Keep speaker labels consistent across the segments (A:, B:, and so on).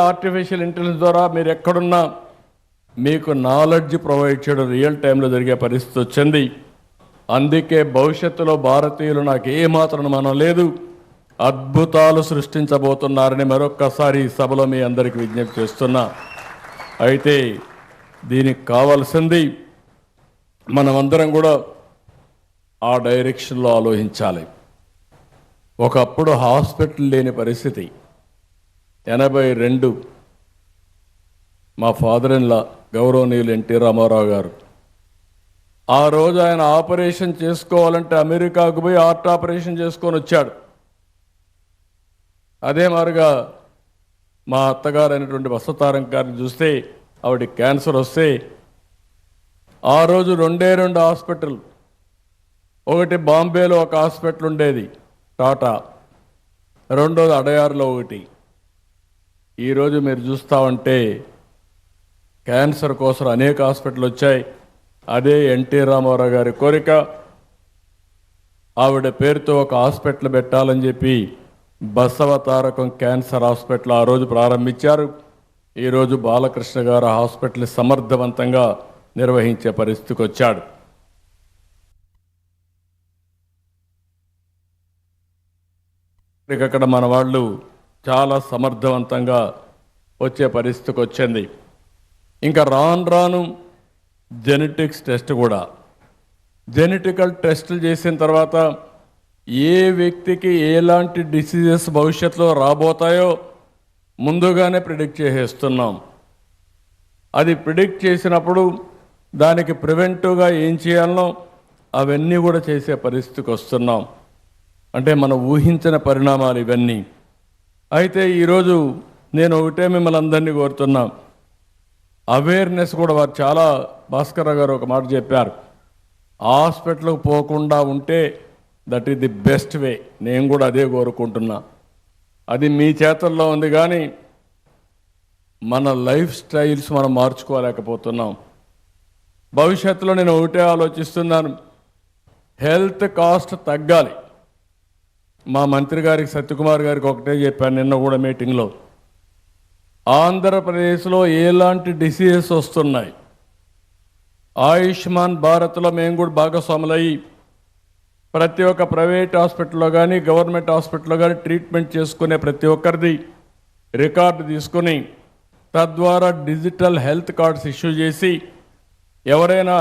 A: Artificial intelligence ద్వారా మీరు ఎక్కడున్నా మీకు నాలెడ్జ్ ప్రొవైడ్ చేయడం రియల్ టైంలో జరిగే పరిస్థితి వచ్చింది. అందుకే భవిష్యత్తులో భారతీయులు నాకు ఏమాత్రం మనం లేదు, అద్భుతాలు సృష్టించబోతున్నారని మరొక్కసారి ఈ సభలో మీ అందరికీ విజ్ఞప్తి చేస్తున్నా. అయితే దీనికి కావాల్సింది మనమందరం కూడా ఆ డైరెక్షన్లో ఆలోచించాలి. ఒకప్పుడు హాస్పిటల్ లేని పరిస్థితి. 82 మా ఫాదర్ ఇన్ లా గౌరవనీయులు ఎన్టీ రామారావు గారు ఆ రోజు ఆయన ఆపరేషన్ చేసుకోవాలంటే అమెరికాకు పోయి హార్ట్ ఆపరేషన్ చేసుకొని వచ్చాడు. అదే మారుగా మా అత్తగారు అయినటువంటి వసతారం గారిని చూస్తే ఆవిడ క్యాన్సర్ వస్తే ఆ రోజు 2 హాస్పిటల్, ఒకటి బాంబేలో ఒక హాస్పిటల్ ఉండేది టాటా, రెండోది అడయారులో ఒకటి. ఈరోజు మీరు చూస్తూ ఉంటే క్యాన్సర్ కోసం అనేక హాస్పిటల్ వచ్చాయి. అదే ఎన్టీ రామారావు గారి కోరిక. ఆవిడ పేరుతో ఒక హాస్పిటల్ పెట్టాలని చెప్పి బసవతారకం క్యాన్సర్ హాస్పిటల్ ఆ రోజు ప్రారంభించారు. ఈరోజు బాలకృష్ణ గారు హాస్పిటల్ సమర్థవంతంగా నిర్వహించే పరిస్థితికి వచ్చాడు. అక్కడ మన వాళ్ళు చాలా సమర్థవంతంగా వచ్చే పరిస్థితికి వచ్చింది. ఇంకా రాను జెనెటిక్స్ టెస్ట్ కూడా, జెనెటికల్ టెస్టులు చేసిన తర్వాత ఏ వ్యక్తికి ఎలాంటి డిసీజెస్ భవిష్యత్తులో రాబోతాయో ముందుగానే ప్రిడిక్ట్ చేసేస్తున్నాం. అది ప్రిడిక్ట్ చేసినప్పుడు దానికి ప్రివెంటివ్గా ఏం చేయాలనో అవన్నీ కూడా చేసే పరిస్థితికి వస్తున్నాం. అంటే మనం ఊహించిన పరిణామాలు ఇవన్నీ. అయితే ఈరోజు నేను ఒకటే మిమ్మల్ని అందరినీ కోరుతున్నాం, అవేర్నెస్ కూడా. వారు చాలా భాస్కర్ గారు ఒక మాట చెప్పారు, హాస్పిటల్కి పోకుండా ఉంటే that is the best way. నేను కూడా అదే కోరుకుంటున్నా. అది మీ చేతుల్లో ఉంది, కానీ మన లైఫ్ స్టైల్స్ మనం మార్చుకోలేకపోతున్నాం. భవిష్యత్తులో నేను ఒకటే ఆలోచిస్తున్నాను, హెల్త్ కాస్ట్ తగ్గాలి. మా మంత్రి గారికి సత్యకుమార్ గారికి ఒకటే చెప్పాను నిన్న కూడా మీటింగ్లో, ఆంధ్రప్రదేశ్లో ఎలాంటి డిసీజెస్ వస్తున్నాయి, ఆయుష్మాన్ భారత్లో మేము కూడా భాగస్వాములయ్యి ప్రతి ఒక్క ప్రైవేట్ హాస్పిటల్లో కానీ గవర్నమెంట్ హాస్పిటల్లో కానీ ట్రీట్మెంట్ చేసుకునే ప్రతి ఒక్కరిది రికార్డు తీసుకుని తద్వారా డిజిటల్ హెల్త్ కార్డ్స్ ఇష్యూ చేసి ఎవరైనా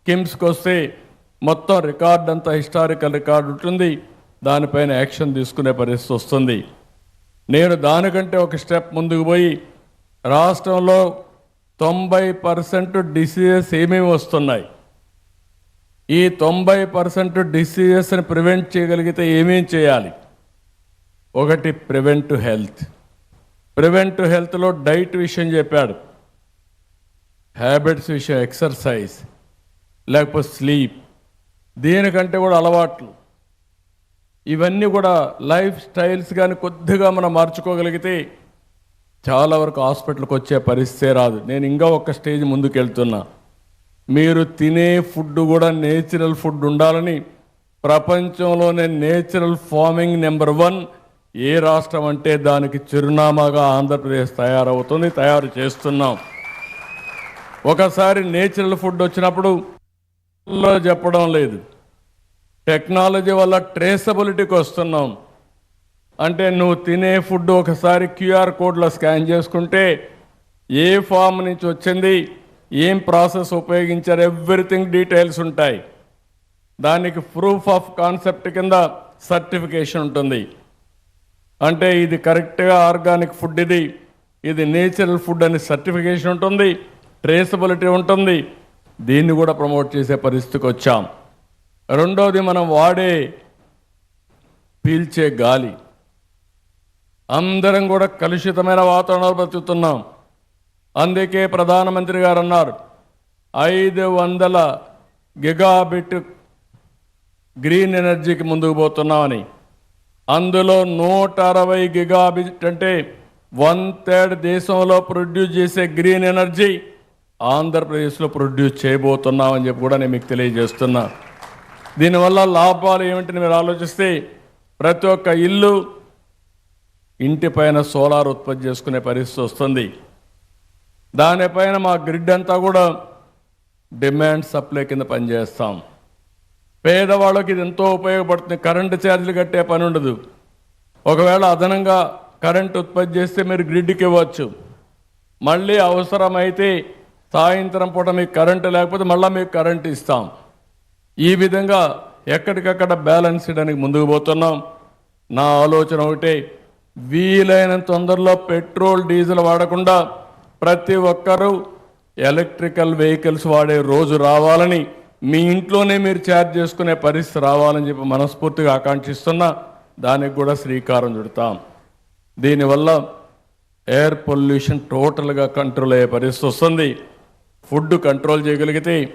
A: కిమ్స్కి వస్తే మొత్తం రికార్డ్ అంతా హిస్టారికల్ రికార్డు ఉంటుంది, దానిపైన యాక్షన్ తీసుకునే పరిస్థితి వస్తుంది. నేను దానికంటే ఒక స్టెప్ ముందుకు పోయి రాష్ట్రంలో 90% డిసీజెస్ ఏమేమి వస్తున్నాయి, ఈ 90% డిసీజెస్ని ప్రివెంట్ చేయగలిగితే ఏమేం చేయాలి. ఒకటి ప్రివెంటివ్ హెల్త్. ప్రివెంటివ్ హెల్త్లో డైట్ విషయం చెప్పాడు, హ్యాబిట్స్ విషయం, ఎక్సర్సైజ్, లేకపోతే స్లీప్, దీనికంటే కూడా అలవాట్లు, ఇవన్నీ కూడా లైఫ్ స్టైల్స్ కానీ కొద్దిగా మనం మార్చుకోగలిగితే చాలా వరకు హాస్పిటల్కి వచ్చే పరిస్థితే రాదు. నేను ఇంకా ఒక స్టేజ్ ముందుకు వెళ్తున్నా. మీరు తినే ఫుడ్ కూడా నేచురల్ ఫుడ్ ఉండాలని ప్రపంచంలోనే నేచురల్ ఫార్మింగ్ నెంబర్ 1 ఏ రాష్ట్రం అంటే దానికి చిరునామాగా ఆంధ్రప్రదేశ్ తయారవుతుంది, తయారు చేస్తున్నాం. ఒకసారి నేచురల్ ఫుడ్ వచ్చినప్పుడు చెప్పడం లేదు, టెక్నాలజీ వల్ల ట్రేసబిలిటీకి వస్తున్నాం. అంటే నువ్వు తినే ఫుడ్ ఒకసారి క్యూఆర్ కోడ్లో స్కాన్ చేసుకుంటే ఏ ఫామ్ నుంచి వచ్చింది, ఏం ప్రాసెస్ ఉపయోగించారు, ఎవ్రీథింగ్ డీటెయిల్స్ ఉంటాయి. దానికి ప్రూఫ్ ఆఫ్ కాన్సెప్ట్ కింద సర్టిఫికేషన్ ఉంటుంది. అంటే ఇది కరెక్ట్గా ఆర్గానిక్ ఫుడ్, ఇది నేచురల్ ఫుడ్ అని సర్టిఫికేషన్ ఉంటుంది, ట్రేసబిలిటీ ఉంటుంది. దీన్ని కూడా ప్రమోట్ చేసే పరిస్థితికి వచ్చాం. రెండోది, మనం వాడే పీల్చే గాలి, అందరం కూడా కలుషితమైన వాతావరణంలో బ్రతుకుతున్నాం. అందుకే ప్రధానమంత్రి గారు అన్నారు 500 గిగాబిట్ గ్రీన్ ఎనర్జీకి ముందుకు పోతున్నామని. అందులో 160 గిగాబిట్ అంటే 1/3 దేశంలో ప్రొడ్యూస్ చేసే గ్రీన్ ఎనర్జీ ఆంధ్రప్రదేశ్లో ప్రొడ్యూస్ చేయబోతున్నామని చెప్పి కూడా నేను మీకు తెలియజేస్తున్నా. దీనివల్ల లాభాలు ఏమిటని మీరు ఆలోచిస్తే, ప్రతి ఒక్క ఇల్లు ఇంటిపైన సోలార్ ఉత్పత్తి చేసుకునే పరిస్థితి వస్తుంది. దానిపైన మా గ్రిడ్ అంతా కూడా డిమాండ్ సప్లై కింద పనిచేస్తాం. పేదవాళ్ళకి ఇది ఎంతో ఉపయోగపడుతుంది. కరెంటు ఛార్జీలు కట్టే పని ఉండదు. ఒకవేళ అదనంగా కరెంట్ ఉత్పత్తి చేస్తే మీరు గ్రిడ్కి ఇవ్వచ్చు. మళ్ళీ అవసరమైతే సాయంత్రం పూట మీకు కరెంటు లేకపోతే మళ్ళీ మీకు కరెంటు ఇస్తాం. ఈ విధంగా ఎక్కడికక్కడ బ్యాలెన్స్ చేయడానికి ముందుకు పోతున్నాం. నా ఆలోచన ఒకటే, వీలైనంత తొందరలో పెట్రోల్ డీజిల్ వాడకుండా ప్రతి ఒక్కరూ ఎలక్ట్రికల్ వెహికల్స్ వాడే రోజు రావాలని, మీ ఇంట్లోనే మీరు ఛార్జ్ చేసుకునే పరిస్థితి రావాలని చెప్పి మనస్ఫూర్తిగా ఆకాంక్షిస్తున్నా. దానికి కూడా శ్రీకారం చుడతాం. దీనివల్ల ఎయిర్ పొల్యూషన్ టోటల్గా కంట్రోల్ అయ్యే పరిస్థితి వస్తుంది. ఫుడ్ కంట్రోల్ చేయగలిగితే